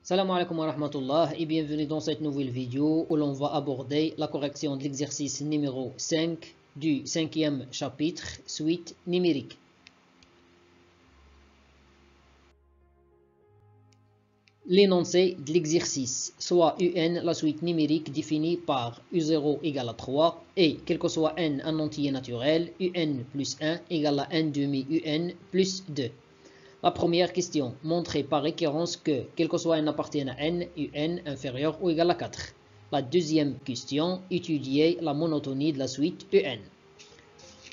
Salam alaikum wa rahmatullah et bienvenue dans cette nouvelle vidéo où l'on va aborder la correction de l'exercice numéro 5 du 5e chapitre, suite numérique. L'énoncé de l'exercice, soit UN, la suite numérique définie par U0 égale à 3 et quel que soit n un entier naturel, UN plus 1 égale à 1 demi UN plus 2. La première question, montrer par récurrence que, quel que soit n appartienne à n, un inférieur ou égal à 4. La deuxième question, étudier la monotonie de la suite un.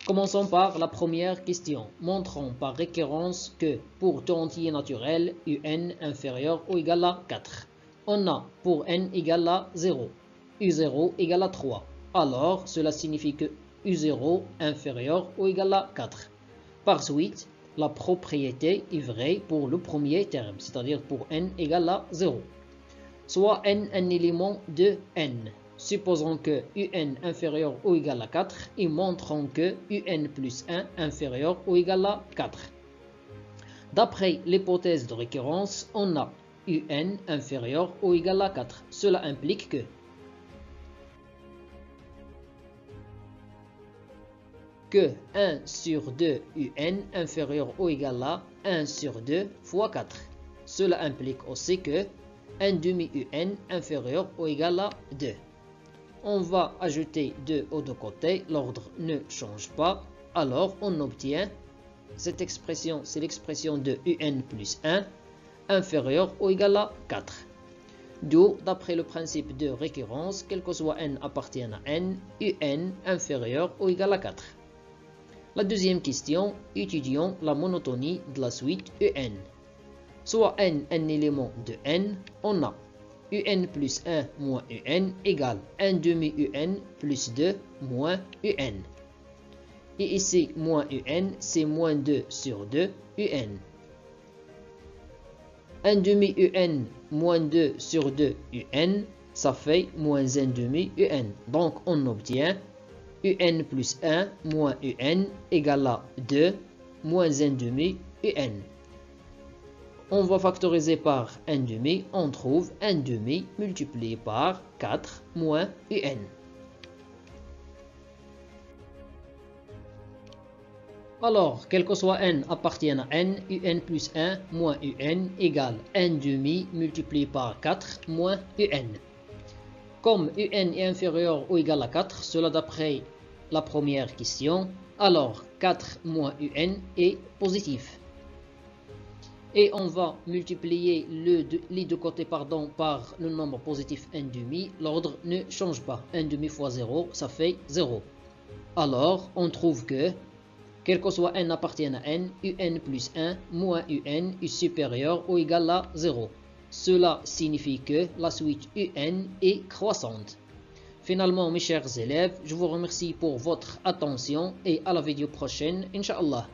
Commençons par la première question. Montrons par récurrence que, pour tout entier naturel, un inférieur ou égal à 4. On a pour n égal à 0, u0 égale à 3. Alors, cela signifie que u0 inférieur ou égal à 4. Par suite, la propriété est vraie pour le premier terme, c'est-à-dire pour n égale à 0. Soit n un élément de n. Supposons que un inférieur ou égal à 4 et montrons que un plus 1 inférieur ou égal à 4. D'après l'hypothèse de récurrence, on a un inférieur ou égal à 4. Cela implique que 1 sur 2 un inférieur ou égal à 1 sur 2 fois 4. Cela implique aussi que 1 demi un inférieur ou égal à 2. On va ajouter 2 aux deux côtés, l'ordre ne change pas, alors on obtient cette expression, c'est l'expression de un plus 1 inférieur ou égal à 4. D'où, d'après le principe de récurrence, quel que soit n appartienne à n, un inférieur ou égal à 4. La deuxième question, étudions la monotonie de la suite un. Soit n un élément de n, on a un plus 1 moins un égale 1 demi un plus 2 moins un. Et ici, moins un, c'est moins 2 sur 2 un. 1 demi un moins 2 sur 2 un, ça fait moins 1 demi un. Donc, on obtient un plus 1 moins un égale à 2 moins 1 demi un. On va factoriser par 1 demi, on trouve 1 demi multiplié par 4 moins un. Alors, quel que soit n appartienne à n, un plus 1 moins un égale 1 demi multiplié par 4 moins un. Comme un est inférieur ou égal à 4, cela d'après la première question, alors 4 moins un est positif. Et on va multiplier les deux côtés par le nombre positif 1 demi. L'ordre ne change pas. 1 demi fois 0, ça fait 0. Alors, on trouve que, quel que soit n appartienne à n, un plus 1 moins un est supérieur ou égal à 0. Cela signifie que la suite un est croissante. Finalement, mes chers élèves, je vous remercie pour votre attention et à la vidéo prochaine, Inch'Allah.